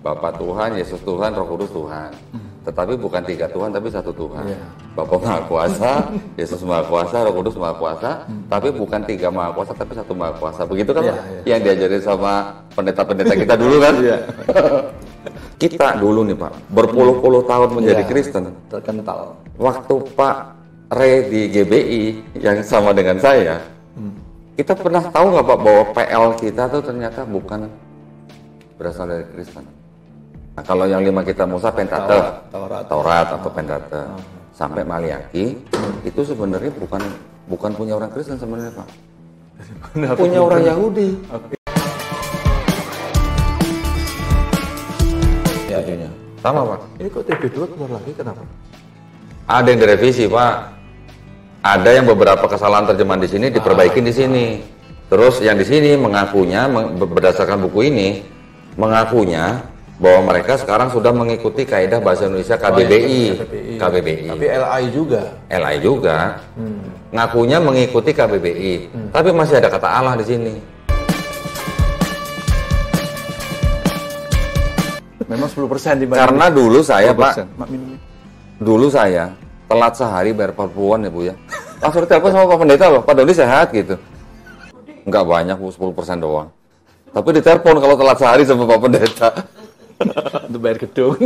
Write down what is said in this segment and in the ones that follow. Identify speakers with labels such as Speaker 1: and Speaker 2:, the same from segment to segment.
Speaker 1: Bapa Tuhan, Yesus Tuhan, Roh Kudus Tuhan. Tetapi bukan 3 Tuhan, tapi 1 Tuhan. Bapa Maha Kuasa, Yesus Maha Kuasa, Roh Kudus Maha Kuasa. Tapi bukan 3 Maha Kuasa, tapi 1 Maha Kuasa. Begitu kan yang diajarin sama pendeta-pendeta kita dulu kan? Kita dulu nih Pak, berpuluh-puluh tahun menjadi Kristen.
Speaker 2: Terkental.
Speaker 1: Waktu Pak Re di GBI yang sama dengan saya, kita pernah tahu nggak Pak bahwa PL kita tuh ternyata bukan berasal dari Kristen. Nah, kalau yang 5 kitab Musa, Pentateuch, Taurat atau Pentateuch, sampai Maliaki, itu sebenarnya bukan punya orang Kristen sebenarnya Pak, punya orang Yahudi. Ya, sama Pak.
Speaker 2: Ini kok TB2 keluar lagi, kenapa?
Speaker 1: Ada yang direvisi Pak. Ada yang beberapa kesalahan terjemahan di sini diperbaikin di sini. Terus yang di sini mengakunya berdasarkan buku ini mengakunya bahwa mereka sekarang sudah mengikuti kaidah bahasa Indonesia KBBI. KBBI.
Speaker 2: Tapi LI juga.
Speaker 1: LI juga. Ngakunya mengikuti KBBI. Tapi masih ada kata Allah di sini.
Speaker 2: Memang 10% dibanding.
Speaker 1: Karena dulu saya Pak, dulu saya telat sehari bayar 40-an ya Bu ya. Langsung ditelepon sama Pak Pendeta loh, Pak Doni sehat gitu. Enggak banyak Bu, 10% doang. Tapi ditelepon kalau telat sehari sama Pak Pendeta.
Speaker 2: Untuk bayar gedung.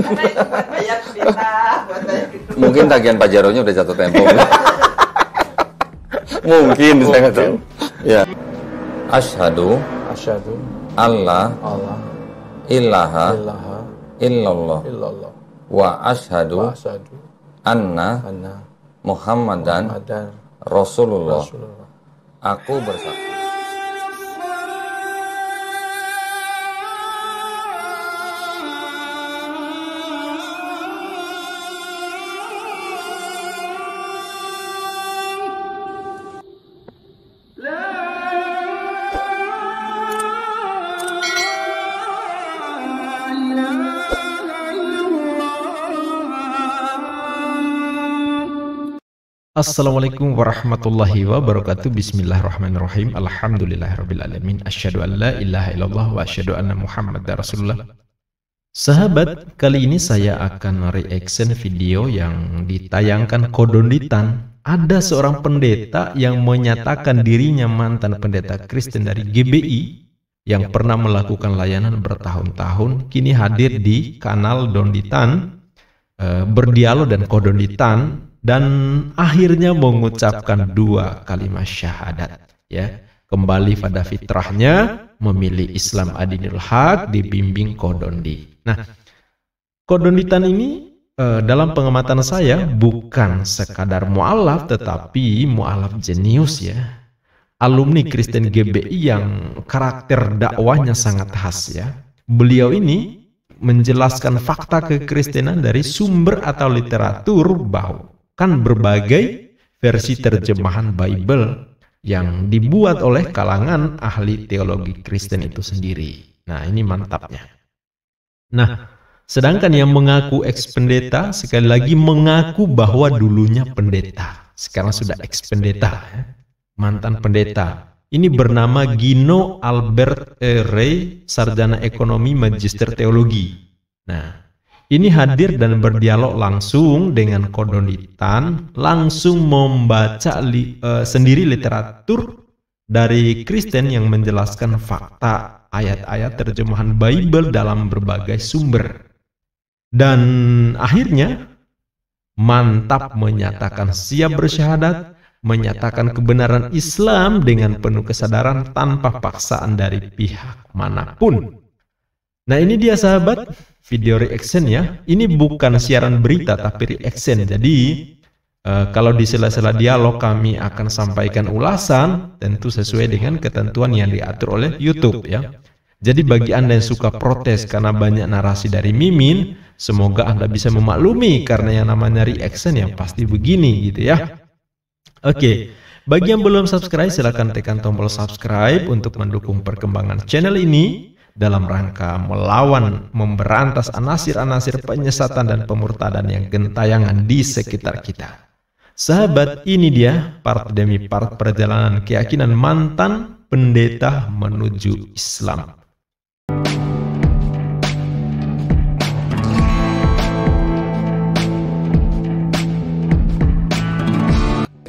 Speaker 1: Mungkin tagihan Pajaronya udah jatuh tempo. Mungkin saya nggak tahu. Ya. Asyhadu Allah ilaha illallah wa asyhadu anna Muhammadan Rasulullah. Aku bersaksi.
Speaker 3: Assalamualaikum warahmatullahi wabarakatuh. Bismillahirrahmanirrahim. Alhamdulillahirrabbilalamin. Asyhadu an la ilaha illallah wa asyhadu anna Muhammadar Rasulullah. Sahabat, kali ini saya akan reaction video yang ditayangkan Kodonditan. Ada seorang pendeta yang menyatakan dirinya mantan pendeta Kristen dari GBI yang pernah melakukan layanan bertahun-tahun, kini hadir di kanal Donditan, berdialog dan Kodonditan, dan akhirnya mengucapkan 2 kalimat syahadat, ya, kembali pada fitrahnya, memilih Islam adinul haq, dibimbing Kodondi. Nah, Kodonditan ini dalam pengamatan saya bukan sekadar mualaf, tetapi mualaf jenius, ya, alumni Kristen GBI yang karakter dakwahnya sangat khas, ya. Beliau ini menjelaskan fakta kekristenan dari sumber atau literatur, bahwa kan berbagai versi terjemahan Bible yang dibuat oleh kalangan ahli teologi Kristen itu sendiri. Nah, ini mantapnya. Nah, sedangkan yang mengaku ex-pendeta, sekali lagi mengaku bahwa dulunya pendeta, sekarang sudah ex-pendeta, mantan pendeta. Ini bernama Gino Albert Ray, sarjana ekonomi magister teologi. Nah, ini hadir dan berdialog langsung dengan Kodonditan, langsung membaca sendiri literatur dari Kristen yang menjelaskan fakta ayat-ayat terjemahan Bible dalam berbagai sumber. Dan akhirnya mantap menyatakan siap bersyahadat, menyatakan kebenaran Islam dengan penuh kesadaran tanpa paksaan dari pihak manapun. Nah, ini dia sahabat, video reaction ya. Ini bukan siaran berita tapi reaction. Jadi kalau di sela-sela dialog kami akan sampaikan ulasan tentu sesuai dengan ketentuan yang diatur oleh YouTube, ya. Jadi bagi Anda yang suka protes karena banyak narasi dari Mimin, semoga Anda bisa memaklumi karena yang namanya reaction yang pasti begini gitu, ya. Oke, bagi yang belum subscribe silahkan tekan tombol subscribe untuk mendukung perkembangan channel ini dalam rangka melawan, memberantas anasir-anasir penyesatan dan pemurtadan yang gentayangan di sekitar kita. Sahabat, ini dia part demi part perjalanan keyakinan mantan pendeta menuju Islam.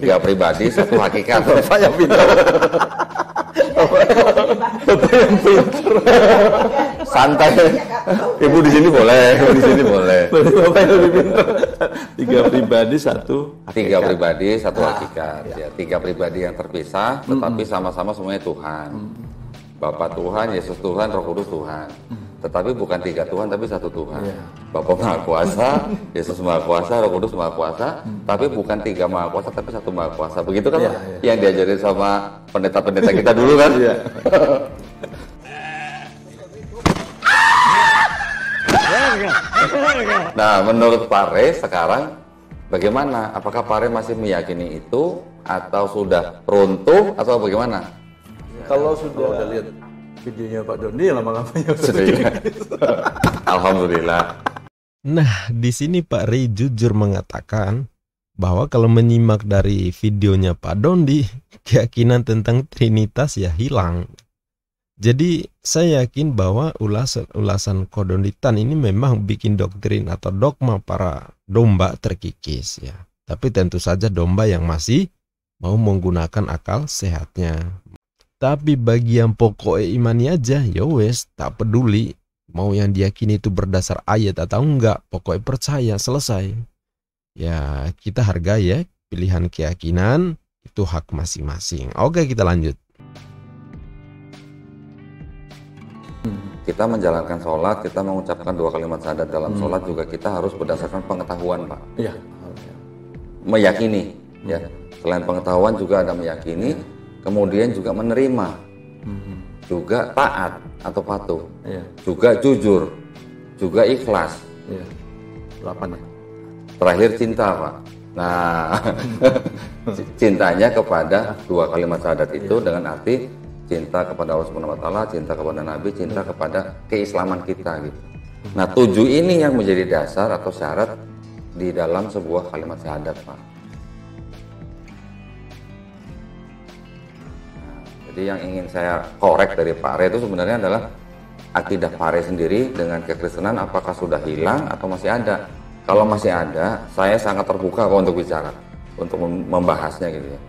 Speaker 1: 3 pribadi, 1 hakikat.
Speaker 2: Bapak yang pintar. Bapak yang pintar.
Speaker 1: Santai. Ibu di sini boleh, ibu di sini boleh.
Speaker 2: Bapak yang lebih pintar. 3 pribadi, 1 hakikat.
Speaker 1: 3 pribadi, 1 hakikat. Ya, 3 pribadi yang terpisah, tetapi sama-sama semuanya Tuhan. Bapak Tuhan, Yesus Tuhan, Roh Kudus Tuhan. Tetapi bukan 3 Tuhan, tapi 1 Tuhan. Bapak Maha Kuasa, Yesus Maha Kuasa, Roh Kudus Maha Kuasa. Tapi bukan 3 Maha Kuasa, tapi 1 Maha Kuasa. Begitu kan yang diajarin sama pendeta-pendeta kita dulu kan? Nah, menurut Pak Re sekarang bagaimana? Apakah Pak Re masih meyakini itu atau sudah runtuh atau bagaimana?
Speaker 2: Kalau sudah lihat videonya Pak Doni, lama-lamanya
Speaker 1: Sudah. Alhamdulillah.
Speaker 3: Nah, di sini Pak Ray jujur mengatakan bahwa kalau menyimak dari videonya Pak Dondi, keyakinan tentang Trinitas ya hilang. Jadi saya yakin bahwa ulasan kodonditan ini memang bikin doktrin atau dogma para domba terkikis ya. Tapi tentu saja domba yang masih mau menggunakan akal sehatnya. Tapi bagi yang pokoknya imani aja, ya wes, tak peduli mau yang diyakini itu berdasar ayat atau enggak, pokoknya percaya, selesai. Ya, kita hargai ya, pilihan keyakinan itu hak masing-masing. Oke, kita lanjut.
Speaker 1: Kita menjalankan sholat, kita mengucapkan 2 kalimat syahadat dalam sholat juga kita harus berdasarkan pengetahuan, Pak.
Speaker 2: Iya.
Speaker 1: Meyakini, ya. Selain pengetahuan juga ada meyakini, kemudian juga menerima, juga taat atau patuh, juga jujur, juga ikhlas.
Speaker 2: 8 ya.
Speaker 1: Terakhir cinta, Pak. Nah, cintanya kepada 2 kalimat syahadat itu dengan arti cinta kepada Allah Subhanahu wa taala, cinta kepada Nabi, cinta kepada keislaman kita gitu. Nah, 7 ini yang menjadi dasar atau syarat di dalam sebuah kalimat syahadat, Pak. Jadi yang ingin saya korek dari Pak Re itu sebenarnya adalah akidah Pak Re sendiri dengan kekristenan apakah sudah hilang atau masih ada. Kalau masih ada, saya sangat terbuka kok untuk bicara, untuk membahasnya gitu ya.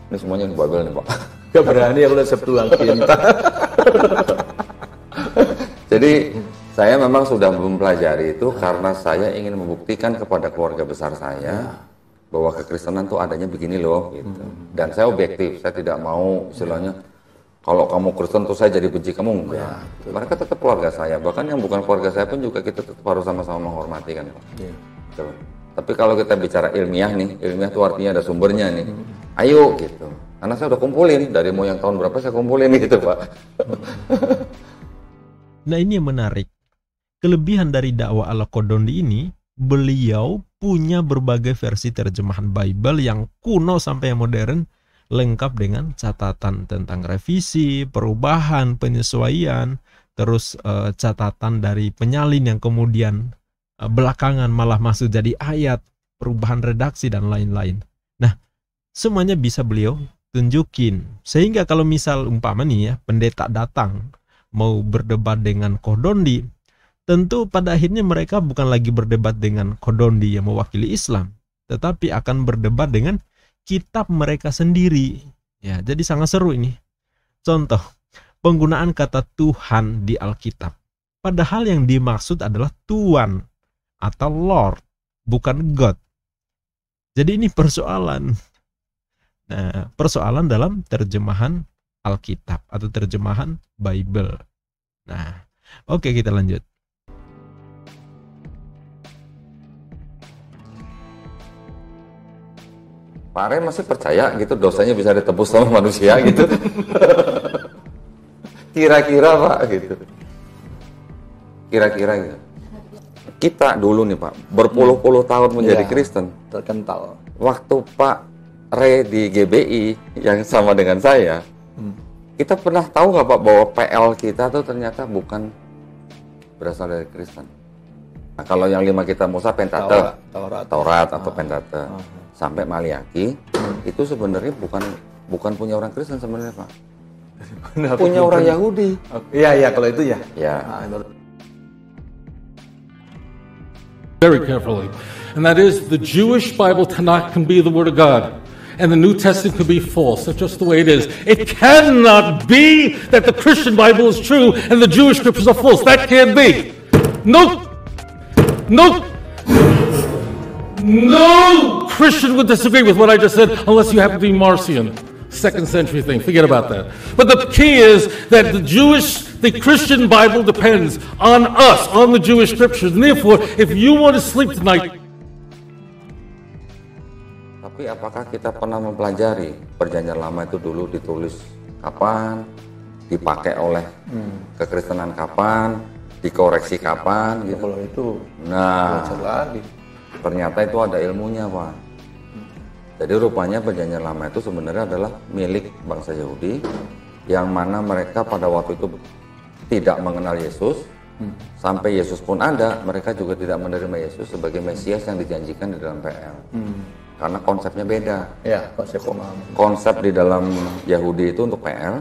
Speaker 1: Ini semuanya yang Babel nih Pak.
Speaker 2: Gak berani aku lihat Sabtuan cinta.
Speaker 1: Jadi saya memang sudah mempelajari itu karena saya ingin membuktikan kepada keluarga besar saya bahwa kekristenan tuh adanya begini loh gitu. Dan saya objektif, saya tidak mau istilahnya kalau kamu Kristen tuh saya jadi benci kamu enggak. Mereka tetap keluarga saya, bahkan yang bukan keluarga saya pun juga kita tetap harus sama-sama menghormati kan Pak. Gitu. Tapi kalau kita bicara ilmiah nih, ilmiah itu artinya ada sumbernya nih. Ayo gitu. Karena saya udah kumpulin dari mau yang tahun berapa saya kumpulin gitu Pak.
Speaker 3: Nah, ini yang menarik. Kelebihan dari dakwah ala Kodondi ini, beliau punya berbagai versi terjemahan Bible yang kuno sampai yang modern, lengkap dengan catatan tentang revisi, perubahan, penyesuaian, terus catatan dari penyalin yang kemudian belakangan malah masuk jadi ayat, perubahan redaksi dan lain-lain. Nah, semuanya bisa beliau tunjukin. Sehingga kalau misal umpama nih ya, pendeta datang mau berdebat dengan Kodondi, tentu pada akhirnya mereka bukan lagi berdebat dengan Kodondi yang mewakili Islam, tetapi akan berdebat dengan kitab mereka sendiri. Ya, jadi sangat seru ini. Contoh, penggunaan kata Tuhan di Alkitab. Padahal yang dimaksud adalah Tuan atau Lord, bukan God. Jadi ini persoalan. Nah, persoalan dalam terjemahan Alkitab atau terjemahan Bible. Nah, oke, kita lanjut.
Speaker 1: Pak Re masih percaya gitu dosanya bisa ditebus sama manusia gitu? Kira-kira Pak gitu. Kira-kira gitu. Kita dulu nih Pak, berpuluh-puluh tahun menjadi Kristen.
Speaker 2: Terkental.
Speaker 1: Waktu Pak Re di GBI yang sama dengan saya, kita pernah tahu nggak Pak bahwa PL kita tuh ternyata bukan berasal dari Kristen. Nah, kalau yang 5 kitab Musa, Pentateuch, Taurat atau Pentateuch, sampai Maliaki, itu sebenarnya bukan punya orang Kristen sebenarnya Pak. Punya orang Yahudi.
Speaker 2: Iya, kalau itu ya.
Speaker 1: Ya.
Speaker 4: Very carefully. And that is, the Jewish Bible Tanakh can be the Word of God. and the New Testament could be false. That's just the way it is. It cannot be that the Christian Bible is true and the Jewish scriptures are false. That can't be. No Christian would disagree with what I just said unless you happen to be Marcion. Second century thing. Forget about that. But the key is that the Christian Bible depends on us, on the Jewish scriptures. And therefore, if you want to sleep tonight.
Speaker 1: Tapi apakah kita pernah mempelajari perjanjian lama itu dulu ditulis kapan, dipakai oleh kekristenan kapan, dikoreksi kapan gitu.
Speaker 2: Kalau itu
Speaker 1: Nah,
Speaker 2: belajar lagi.
Speaker 1: ternyata itu ada ilmunya, Pak. Jadi rupanya perjanjian lama itu sebenarnya adalah milik bangsa Yahudi yang mana mereka pada waktu itu tidak mengenal Yesus. Sampai Yesus pun ada, mereka juga tidak menerima Yesus sebagai Mesias yang dijanjikan di dalam PL. Karena konsepnya beda.
Speaker 2: Ya, konsep pemahaman.
Speaker 1: Konsep di dalam Yahudi itu untuk PL,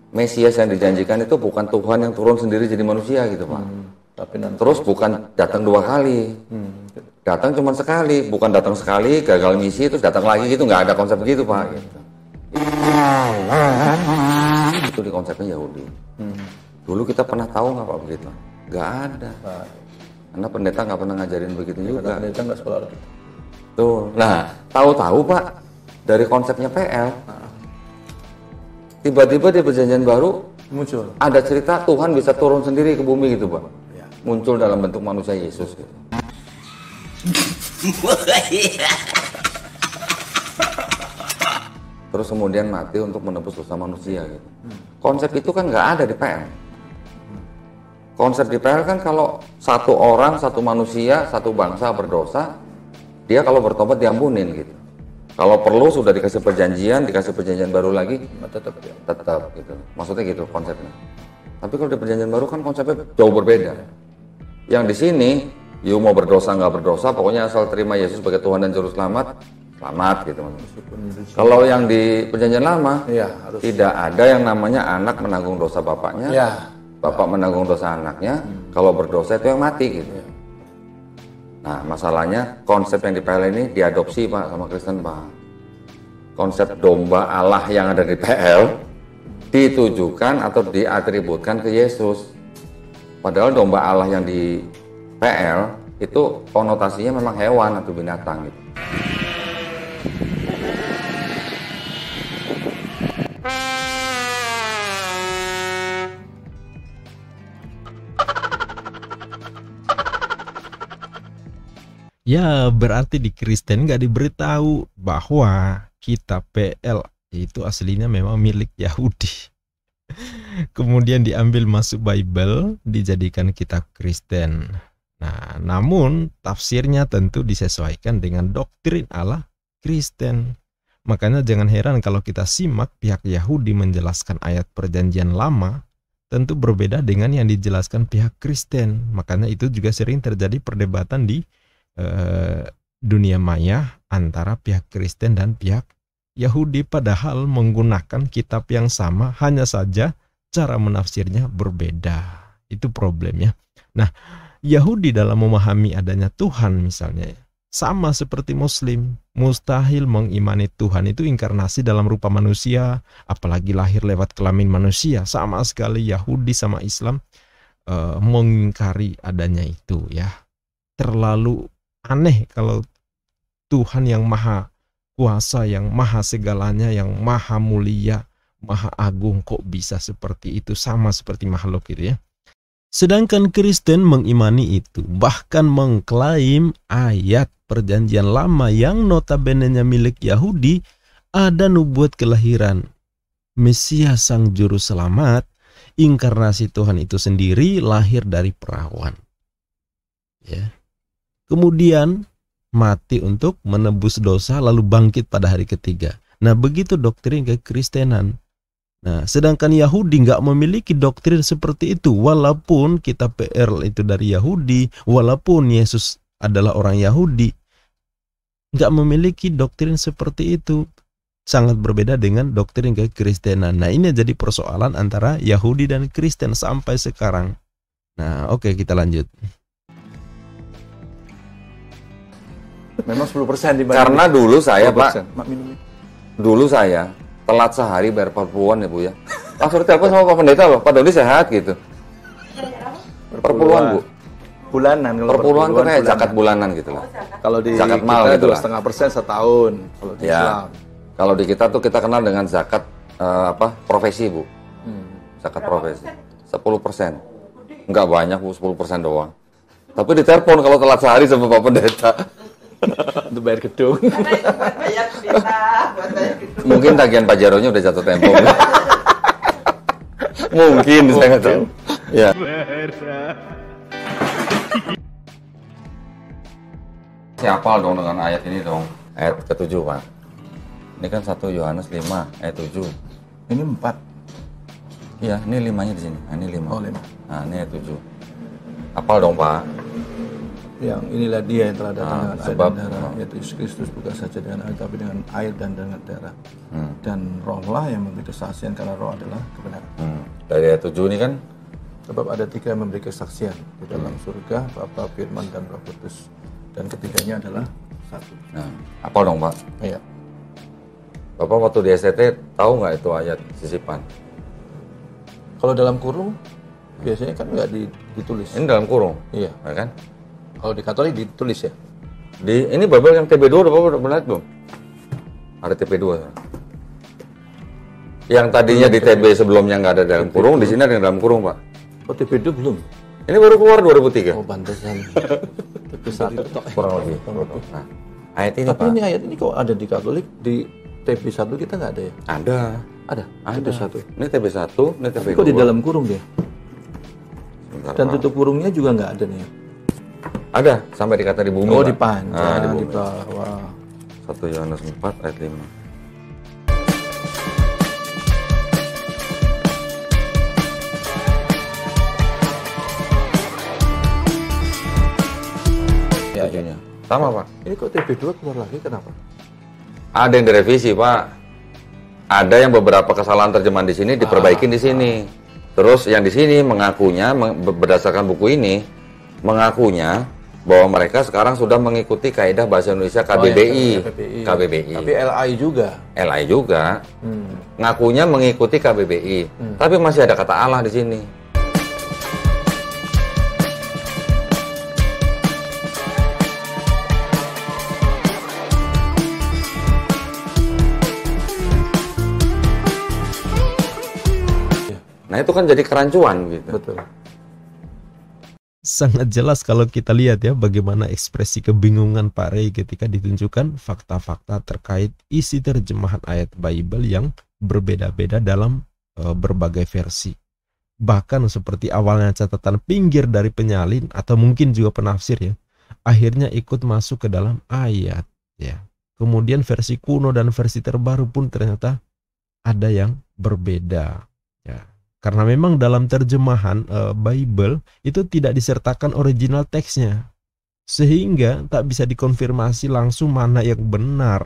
Speaker 1: Mesias yang dijanjikan itu bukan Tuhan yang turun sendiri jadi manusia gitu, Pak.
Speaker 2: Tapi nanti
Speaker 1: Terus bukan datang 2 kali, datang cuma sekali, bukan datang sekali, gagal misi, terus datang lagi gitu, nggak ada konsep begitu, Pak. Gitu. Itu di konsepnya Yahudi. Dulu kita pernah tahu nggak, Pak, begitu? Nggak ada. Karena pendeta nggak pernah ngajarin begitu juga.
Speaker 2: pendeta nggak sekolah gitu.
Speaker 1: Tuh, nah tahu-tahu, Pak, dari konsepnya PL, tiba-tiba di perjanjian baru
Speaker 2: Muncul.
Speaker 1: ada cerita Tuhan bisa turun sendiri ke bumi gitu, Pak. Muncul dalam bentuk manusia Yesus gitu. Terus kemudian mati untuk menebus dosa manusia gitu. Konsep itu kan nggak ada di PL. Konsep di PL kan kalau satu orang, satu manusia, satu bangsa berdosa, dia kalau bertobat diampunin gitu. Kalau perlu sudah dikasih perjanjian baru lagi, tetap gitu. Maksudnya gitu konsepnya. Tapi kalau di perjanjian baru kan konsepnya jauh berbeda. Yang di sini, you mau berdosa nggak berdosa, pokoknya asal terima Yesus sebagai Tuhan dan Juru Selamat, selamat gitu. Kalau yang di perjanjian lama,
Speaker 2: harus.
Speaker 1: tidak ada yang namanya anak menanggung dosa bapaknya, bapak menanggung dosa anaknya. Kalau berdosa itu yang mati gitu. Nah, masalahnya konsep yang di PL ini diadopsi, Pak, sama Kristen, Pak. Konsep domba Allah yang ada di PL ditujukan atau diatributkan ke Yesus. Padahal domba Allah yang di PL itu konotasinya memang hewan atau binatang gitu.
Speaker 3: Ya, berarti di Kristen nggak diberitahu bahwa kitab PL itu aslinya memang milik Yahudi. Kemudian diambil masuk Bible, dijadikan kitab Kristen. Nah, namun tafsirnya tentu disesuaikan dengan doktrin Allah Kristen. Makanya jangan heran kalau kita simak pihak Yahudi menjelaskan ayat perjanjian lama, tentu berbeda dengan yang dijelaskan pihak Kristen. Makanya itu juga sering terjadi perdebatan di dunia maya antara pihak Kristen dan pihak Yahudi, padahal menggunakan kitab yang sama, hanya saja cara menafsirnya berbeda. Itu problemnya. Nah, Yahudi dalam memahami adanya Tuhan misalnya, sama seperti Muslim, mustahil mengimani Tuhan itu inkarnasi dalam rupa manusia, apalagi lahir lewat kelamin manusia. Sama sekali Yahudi sama Islam mengingkari adanya itu, ya. Terlalu aneh kalau Tuhan yang maha kuasa, yang maha segalanya, yang maha mulia, maha agung kok bisa seperti itu, sama seperti makhluk gitu ya. Sedangkan Kristen mengimani itu, bahkan mengklaim ayat perjanjian lama yang notabene-nya milik Yahudi ada nubuat kelahiran Mesias sang juru selamat, inkarnasi Tuhan itu sendiri lahir dari perawan. Ya. Kemudian mati untuk menebus dosa lalu bangkit pada hari ketiga. Nah, begitu doktrin kekristenan. Nah, sedangkan Yahudi nggak memiliki doktrin seperti itu, walaupun kitab PL itu dari Yahudi, walaupun Yesus adalah orang Yahudi, nggak memiliki doktrin seperti itu. Sangat berbeda dengan doktrin kekristenan. Nah, ini jadi persoalan antara Yahudi dan Kristen sampai sekarang. Nah, oke, kita lanjut.
Speaker 2: Memang 10% dibanding.
Speaker 1: Karena dulu saya, Pak, Dulu saya telat sehari bayar 40-an ya Bu ya. Langsung ditelepon sama Pak Pendeta loh, Pak Dodi sehat gitu. Perpuluhan Bu.
Speaker 2: Bulanan. Kalau
Speaker 1: Perpuluhan tuh kayak zakat bulanan gitu lah.
Speaker 2: Kalau di
Speaker 1: Zakat mal
Speaker 2: kita
Speaker 1: gitu lah.
Speaker 2: 2,5% setahun. Kalau di
Speaker 1: Ya.
Speaker 2: Islam.
Speaker 1: Kalau di kita tuh kita kenal dengan zakat profesi Bu. Zakat profesi. 10%. Enggak banyak Bu, 10% doang. Tapi ditelepon kalau telat sehari sama Pak Pendeta.
Speaker 2: Untuk bayar gedung.
Speaker 1: Mungkin tagihan Pajaronya udah jatuh tempo. Mungkin, saya nggak tahu. Ya. Siapa dong dengan ayat ini dong? Ayat ke-7 Pak. Ini kan 1 Yohanes 5 ayat 7.
Speaker 2: Ini 4.
Speaker 1: Iya, ini 5-nya di sini. Nah, ini 5.
Speaker 2: Oh, 5.
Speaker 1: Nah, ini ayat 7. Apal dong Pak.
Speaker 2: Yang inilah dia yang telah datang dengan air
Speaker 1: sebab-
Speaker 2: dan darah, yaitu Yesus Kristus, bukan saja dengan air tapi dengan air dan dengan darah. Dan rohlah yang memberi kesaksian, karena roh adalah kebenaran.
Speaker 1: Dari ayat 7 ini kan
Speaker 2: Sebab ada 3 yang memberi kesaksian di dalam surga, Bapa, Firman, dan Roh Kudus. Dan ketiganya adalah satu.
Speaker 1: nah, apal dong Pak.
Speaker 2: Iya.
Speaker 1: Bapak waktu di STT tahu nggak itu ayat sisipan?
Speaker 2: Kalau dalam kurung biasanya kan nggak ditulis.
Speaker 1: Ini dalam kurung,
Speaker 2: Iya.
Speaker 1: ya kan?
Speaker 2: Kalau di Katolik ditulis ya.
Speaker 1: Ini Bible yang TB2 udah Bapak udah pernah lihat belum? Ada TB2. Yang tadinya di TB sebelumnya nggak ada dalam kurung, di sini ada yang dalam kurung Pak.
Speaker 2: Oh, TB2 belum?
Speaker 1: Ini baru keluar 2003.
Speaker 2: Oh, pantesan. TB1 tok.
Speaker 1: Kurang lebih. Nah, ayat ini
Speaker 2: Tapi
Speaker 1: Pak.
Speaker 2: ini ayat ini kok ada di Katolik, di TB1 kita nggak ada ya?
Speaker 1: Ada.
Speaker 2: Ada.
Speaker 1: Ada.
Speaker 2: TB1.
Speaker 1: Ini TB1, ini TB2.
Speaker 2: Kok di dalam kurung dia?
Speaker 1: Sebentar,
Speaker 2: Dan
Speaker 1: Pak.
Speaker 2: tutup kurungnya juga nggak ada nih.
Speaker 1: Ada sampai dikata di bumi.
Speaker 2: Oh,
Speaker 1: Pak.
Speaker 2: dipanjang
Speaker 1: Nah,
Speaker 2: di bawah.
Speaker 1: 1 Yohanes 4 ayat 5.
Speaker 2: Ya,
Speaker 1: Tujuhnya. Sama Pak.
Speaker 2: Ini kok TB2 keluar lagi, kenapa?
Speaker 1: Ada yang direvisi Pak. Ada yang beberapa kesalahan terjemahan di sini diperbaikin di sini. Terus yang di sini mengakunya berdasarkan buku ini mengakunya bahwa mereka sekarang sudah mengikuti kaidah bahasa Indonesia KBBI. KBBI.
Speaker 2: Tapi LI juga.
Speaker 1: LI juga ngakunya mengikuti KBBI. Tapi masih ada kata Allah di sini. Nah itu kan jadi kerancuan gitu.
Speaker 2: Betul.
Speaker 3: Sangat jelas kalau kita lihat ya bagaimana ekspresi kebingungan Pak Rey ketika ditunjukkan fakta-fakta terkait isi terjemahan ayat Bible yang berbeda-beda dalam berbagai versi. Bahkan seperti awalnya catatan pinggir dari penyalin atau mungkin juga penafsir ya, akhirnya ikut masuk ke dalam ayat ya. Kemudian versi kuno dan versi terbaru pun ternyata ada yang berbeda ya. Karena memang dalam terjemahan Bible itu tidak disertakan original teksnya, sehingga tak bisa dikonfirmasi langsung mana yang benar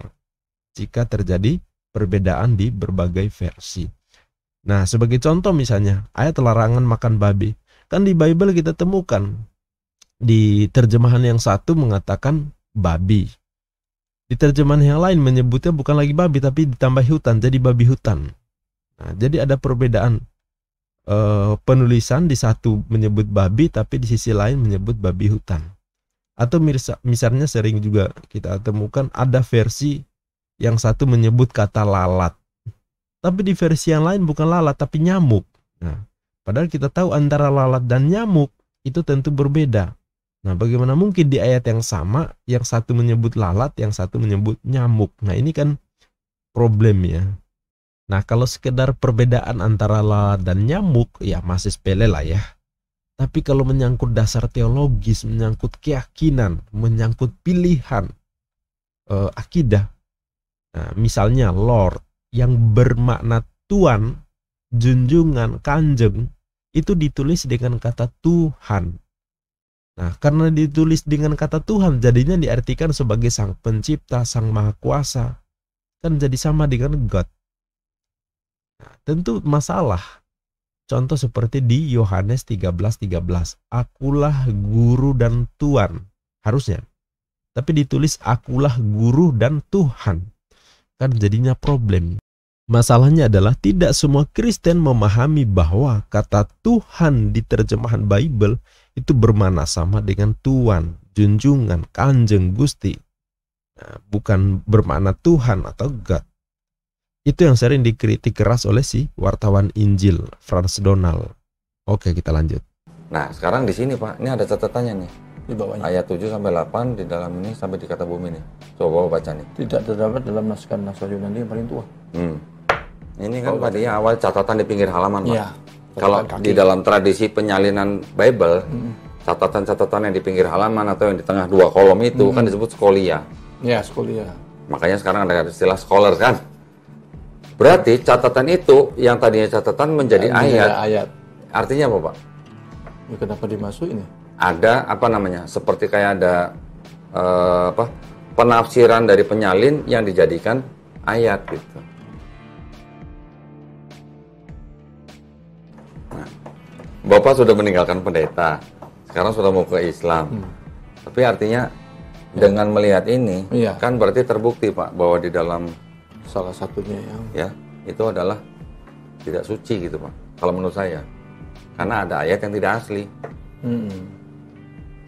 Speaker 3: jika terjadi perbedaan di berbagai versi. Nah, sebagai contoh misalnya ayat larangan makan babi, kan di Bible kita temukan di terjemahan yang satu mengatakan babi, di terjemahan yang lain menyebutnya bukan lagi babi tapi ditambah hutan jadi babi hutan. Nah, jadi ada perbedaan penulisan, di satu menyebut babi tapi di sisi lain menyebut babi hutan. Atau misalnya sering juga kita temukan ada versi yang satu menyebut kata lalat, tapi di versi yang lain bukan lalat tapi nyamuk. Nah, padahal kita tahu antara lalat dan nyamuk itu tentu berbeda. Nah, bagaimana mungkin di ayat yang sama yang satu menyebut lalat, yang satu menyebut nyamuk? Nah, ini kan problem ya. Nah, kalau sekedar perbedaan antara lalat dan nyamuk, ya masih sepele lah ya. Tapi kalau menyangkut dasar teologis, menyangkut keyakinan, menyangkut pilihan akidah, nah, misalnya Lord yang bermakna Tuan, junjungan, kanjeng, itu ditulis dengan kata Tuhan. Nah, karena ditulis dengan kata Tuhan, jadinya diartikan sebagai Sang Pencipta, Sang Maha Kuasa, kan jadi sama dengan God. Nah, tentu masalah. Contoh seperti di Yohanes 13:13, akulah guru dan Tuan, harusnya. Tapi ditulis akulah guru dan Tuhan. kan jadinya problem. Masalahnya adalah tidak semua Kristen memahami bahwa kata Tuhan di terjemahan Bible itu bermakna sama dengan Tuan, junjungan, kanjeng, Gusti. Nah, bukan bermakna Tuhan atau God. Itu yang sering dikritik keras oleh si wartawan Injil, Franz Donald. Oke, kita lanjut.
Speaker 1: Nah, sekarang di sini Pak, ini ada catatannya nih.
Speaker 2: Di bawahnya.
Speaker 1: Ayat 7-8 di dalam ini sampai di kata bumi nih. Coba baca nih.
Speaker 2: Tidak terdapat dalam naskah Yunani yang paling tua.
Speaker 1: Ini kan tadinya awal catatan di pinggir halaman, Pak.
Speaker 2: Iya.
Speaker 1: Kalau di dalam tradisi penyalinan Bible, catatan-catatan yang di pinggir halaman atau yang di tengah dua kolom itu kan disebut skolia.
Speaker 2: Ya, skolia.
Speaker 1: Makanya sekarang ada istilah scholar kan. Berarti catatan itu yang tadinya catatan menjadi ayat. Artinya apa, Pak?
Speaker 2: Ya, kenapa dimasukin ya?
Speaker 1: Ada apa namanya? Seperti kayak ada penafsiran dari penyalin yang dijadikan ayat gitu. Nah, Bapak sudah meninggalkan pendeta, sekarang sudah mau ke Islam. Tapi artinya dengan melihat ini, kan berarti terbukti Pak bahwa di dalam
Speaker 2: salah satunya yang
Speaker 1: itu adalah tidak suci gitu Pak. Kalau menurut saya, karena ada ayat yang tidak asli.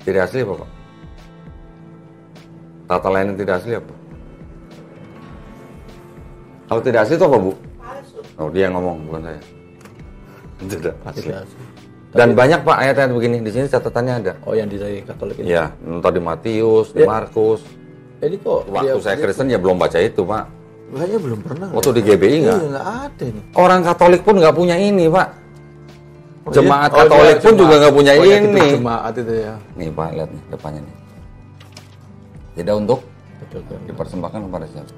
Speaker 1: Tidak asli apa Pak? Tata lain yang tidak asli apa? Kalau tidak asli itu apa Bu? Oh, dia yang ngomong, bukan saya. Tidak asli. Dan banyak Pak ayat-ayat begini, di sini catatannya ada.
Speaker 2: Oh, yang dari Katolik ini?
Speaker 1: Iya, entah di Matius, di Markus.
Speaker 2: Jadi kok
Speaker 1: waktu saya Kristen ya belum baca itu Pak.
Speaker 2: Kayaknya belum pernah.
Speaker 1: Waktu di GBI nggak?
Speaker 2: Iya, nggak ada nih.
Speaker 1: Orang Katolik pun nggak punya ini Pak. Jemaat Katolik pun juga nggak punya ini.
Speaker 2: Jemaat itu ya.
Speaker 1: Nih Pak, lihat nih depannya nih. Tidak untuk dipersembahkan kepada siapa.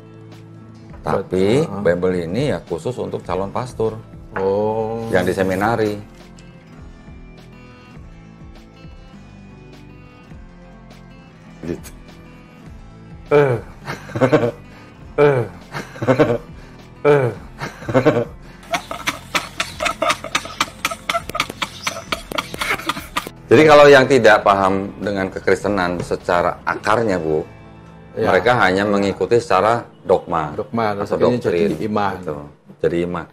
Speaker 1: Tapi Bible ini ya khusus untuk calon pastor.
Speaker 2: Oh.
Speaker 1: Yang di seminari. Gitu. Jadi kalau yang tidak paham dengan kekristenan secara akarnya Bu, mereka hanya mengikuti secara dogma atau doktrin,
Speaker 2: jadi iman.
Speaker 1: Gitu. Jadi iman.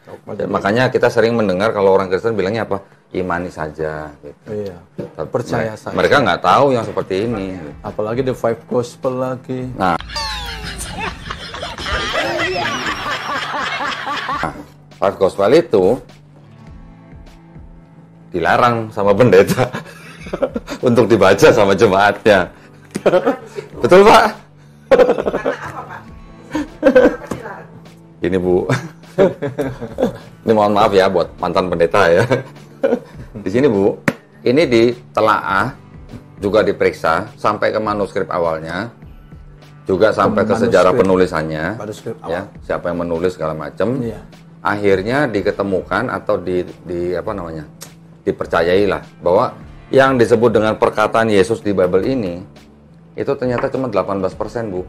Speaker 1: Makanya kita sering mendengar kalau orang Kristen bilangnya apa? Imani saja. Gitu.
Speaker 2: Iya. Percaya saja.
Speaker 1: Mereka nggak tahu yang seperti ini.
Speaker 2: Apalagi the five gospel lagi.
Speaker 1: Nah, five gospel itu dilarang sama pendeta untuk dibaca sama jemaatnya. Betul Pak? Ini Bu. Ini mohon maaf ya buat mantan pendeta ya. Di sini Bu, ini ditelaah, juga diperiksa sampai ke manuskrip awalnya, juga sampai ke sejarah penulisannya, ya, siapa yang menulis segala macam. Akhirnya diketemukan atau dipercayailah bahwa yang disebut dengan perkataan Yesus di Bible ini itu ternyata cuma 18%, Bu.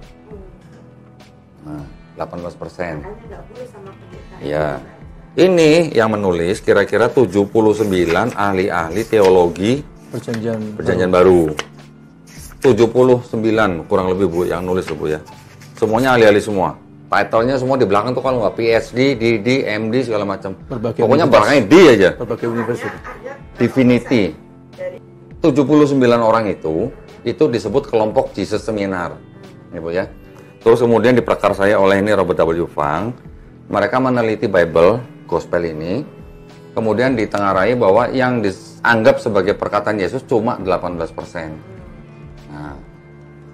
Speaker 1: Nah, 18%. Ya. Ini yang menulis kira-kira 79 ahli-ahli teologi Perjanjian Baru. 79 kurang lebih Bu yang nulis Bu ya. Semuanya ahli-ahli semua. Title-nya semua di belakang tuh kalau nggak PhD, DD, MD segala macam. Pokoknya barangnya D aja.
Speaker 2: Berbagai universitas.
Speaker 1: Divinity. 79 orang itu disebut kelompok Jesus Seminar. Ini Bu ya. Terus kemudian diprakarsai oleh ini Robert W. Funk. Mereka meneliti Bible, Gospel ini. Kemudian ditengarai bahwa yang dianggap sebagai perkataan Yesus cuma 18%. Nah,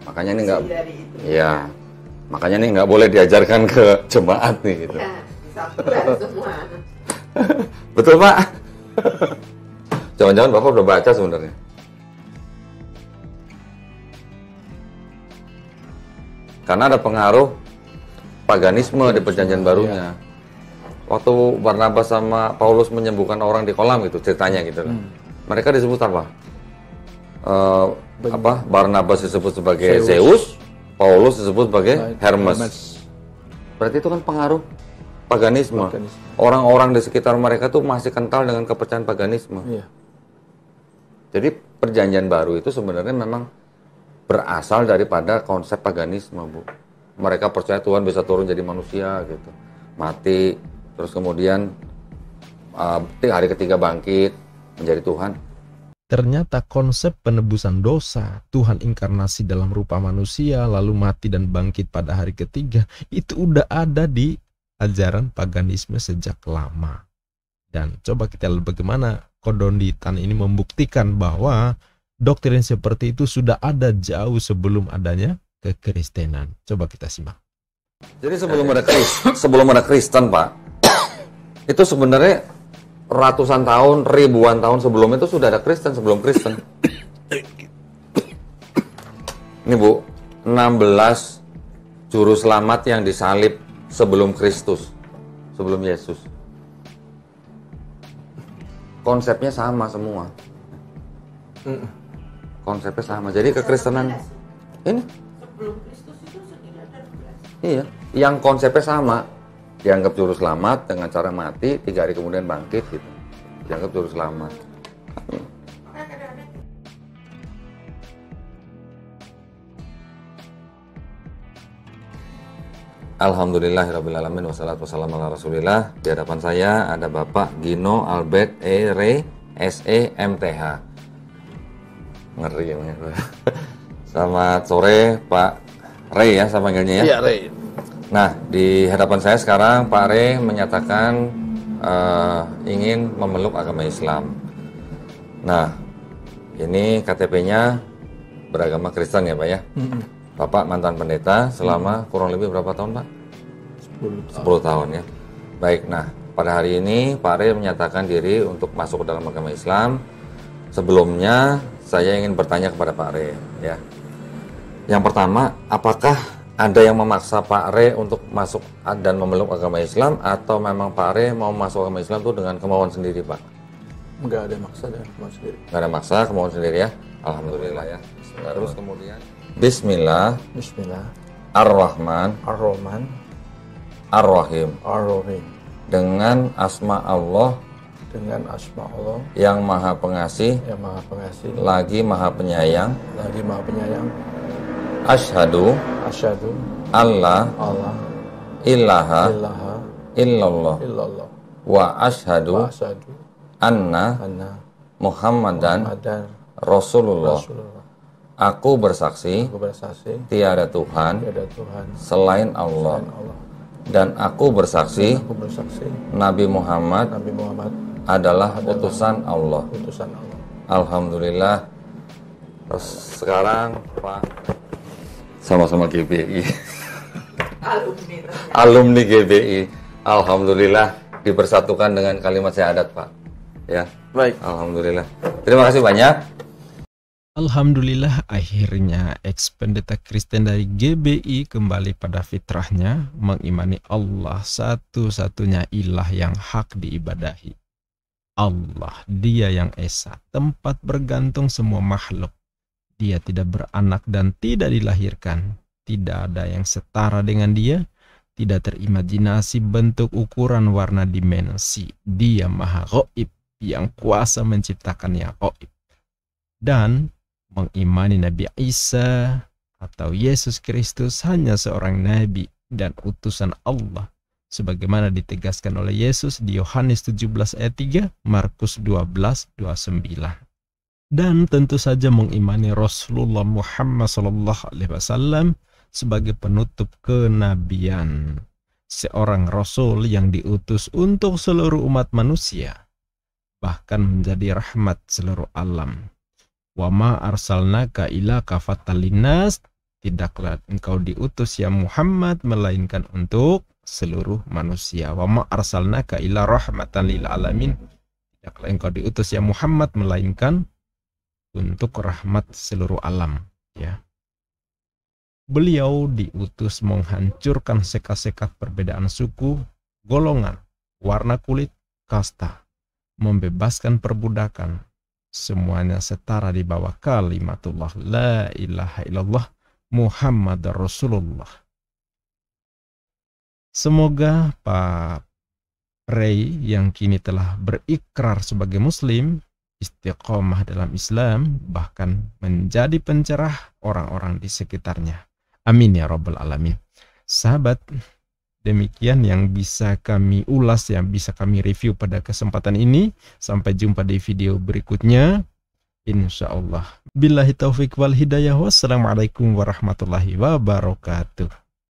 Speaker 1: makanya ini nggak, ya, makanya ini nggak boleh diajarkan ke jemaat nih gitu.
Speaker 5: Semua.
Speaker 1: Betul Pak? Jangan-jangan Bapak udah baca sebenarnya. Karena ada pengaruh paganisme di Perjanjian Barunya. Waktu Barnabas sama Paulus menyembuhkan orang di kolam gitu ceritanya gitu. Mereka disebut apa? Barnabas disebut sebagai Zeus, Paulus disebut sebagai Hermes. Berarti itu kan pengaruh paganisme. Orang-orang di sekitar mereka tuh masih kental dengan kepercayaan paganisme. Jadi Perjanjian Baru itu sebenarnya memang berasal daripada konsep paganisme, Bu. mereka percaya Tuhan bisa turun jadi manusia gitu, mati, terus kemudian hari ketiga bangkit menjadi Tuhan.
Speaker 3: Ternyata konsep penebusan dosa, Tuhan inkarnasi dalam rupa manusia, lalu mati dan bangkit pada hari ketiga, itu udah ada di ajaran paganisme sejak lama. Dan coba kita lihat bagaimana Kodonditan ini membuktikan bahwa doktrin seperti itu sudah ada jauh sebelum adanya kekristenan. Coba kita simak.
Speaker 1: Jadi sebelum ada Kristen, Pak, itu sebenarnya ratusan tahun, ribuan tahun sebelum itu sudah ada Kristen, sebelum Kristen. Ini Bu, 16 juru selamat yang disalib sebelum Kristus, sebelum Yesus. Konsepnya sama semua. Konsepnya sama. Jadi kekristenan ini
Speaker 5: Sebelum Kristus itu sudah ada 12.
Speaker 1: iya, yang konsepnya sama. Dianggap juru selamat dengan cara mati, 3 hari kemudian bangkit gitu. Dianggap juru selamat. Alhamdulillahirrabbilalamin, wassalatu wassalamu ala rasulillah. Di hadapan saya ada Bapak Gino Albert E. Rey S.E. MTH. Ngeri ya. Selamat sore Pak Rey ya, sama panggilnya ya.
Speaker 2: Iya, Rey.
Speaker 1: Nah, di hadapan saya sekarang Pak Rey menyatakan ingin memeluk agama Islam. Nah, ini KTP-nya beragama Kristen ya Pak ya? Bapak mantan pendeta selama kurang lebih berapa tahun Pak? 10 tahun ya. Baik, nah pada hari ini Pak Rey menyatakan diri untuk masuk ke dalam agama Islam. Sebelumnya saya ingin bertanya kepada Pak Rey ya. Yang pertama, apakah ada yang memaksa Pak Rey untuk masuk dan memeluk agama Islam, atau memang Pak Rey mau masuk agama Islam itu dengan kemauan sendiri Pak?
Speaker 2: Enggak ada maksa dan kemauan sendiri.
Speaker 1: Nggak ada maksa, kemauan sendiri ya. Alhamdulillah ya. Terus kemudian Bismillah Ar-Rahman
Speaker 2: Ar-Rahman
Speaker 1: Ar-Rahim.
Speaker 2: Ar-Rahim.
Speaker 1: Dengan asma Allah
Speaker 2: Dengan asma Allah
Speaker 1: yang maha pengasih
Speaker 2: yang maha pengasih
Speaker 1: lagi maha penyayang.
Speaker 2: lagi maha penyayang.
Speaker 1: Asyhadu
Speaker 2: Asyhadu
Speaker 1: alla
Speaker 2: Allah
Speaker 1: ilaha
Speaker 2: ilaha
Speaker 1: illallah
Speaker 2: illallah
Speaker 1: wa
Speaker 2: wa
Speaker 1: asyhadu
Speaker 2: asyhadu
Speaker 1: anna
Speaker 2: anna
Speaker 1: Muhammadan
Speaker 2: Muhammadan
Speaker 1: Rasulullah.
Speaker 2: Rasulullah.
Speaker 1: Aku bersaksi
Speaker 2: Aku bersaksi
Speaker 1: tiada Tuhan
Speaker 2: tiada Tuhan
Speaker 1: selain Allah,
Speaker 2: selain Allah.
Speaker 1: dan aku bersaksi
Speaker 2: Aku bersaksi
Speaker 1: Nabi Muhammad
Speaker 2: Nabi Muhammad
Speaker 1: adalah utusan Allah.
Speaker 2: utusan Allah.
Speaker 1: Alhamdulillah. Terus sekarang Pak, sama-sama GBI. Alumni GBI. Alhamdulillah dipersatukan dengan kalimat syahadat Pak. Ya.
Speaker 2: Baik.
Speaker 1: Alhamdulillah. Terima kasih banyak.
Speaker 3: Alhamdulillah akhirnya ex-pendeta Kristen dari GBI kembali pada fitrahnya, mengimani Allah satu-satunya ilah yang hak diibadahi. Allah, dia yang esa, tempat bergantung semua makhluk. Dia tidak beranak dan tidak dilahirkan. Tidak ada yang setara dengan dia. Tidak terimajinasi bentuk, ukuran, warna, dimensi. Dia maha ghaib, yang kuasa menciptakan yang ghaib. Dan mengimani Nabi Isa atau Yesus Kristus hanya seorang nabi dan utusan Allah, sebagaimana ditegaskan oleh Yesus di Yohanes 17 ayat 3, Markus 12:29. Dan tentu saja mengimani Rasulullah Muhammad SAW sebagai penutup kenabian, seorang Rasul yang diutus untuk seluruh umat manusia, bahkan menjadi rahmat seluruh alam. Wa ma arsalnaka ila kafatan linnas, tidaklah engkau diutus ya Muhammad melainkan untuk seluruh manusia. Wa ma arsalnaka ila rahmatan lil alamin, tidaklah engkau diutus ya Muhammad melainkan untuk rahmat seluruh alam, ya. Beliau diutus menghancurkan sekat-sekat perbedaan suku, golongan, warna kulit, kasta, membebaskan perbudakan. Semuanya setara di bawah kalimatullah la ilaha illallah Muhammad Rasulullah. Semoga Pak Rey yang kini telah berikrar sebagai muslim, istiqomah dalam Islam, bahkan menjadi pencerah orang-orang di sekitarnya. Amin ya rabbal alamin. Sahabat, demikian yang bisa kami ulas, yang bisa kami review pada kesempatan ini. Sampai jumpa di video berikutnya, insyaallah. Billahi taufiq wal hidayah. Wassalamualaikum warahmatullahi wabarakatuh.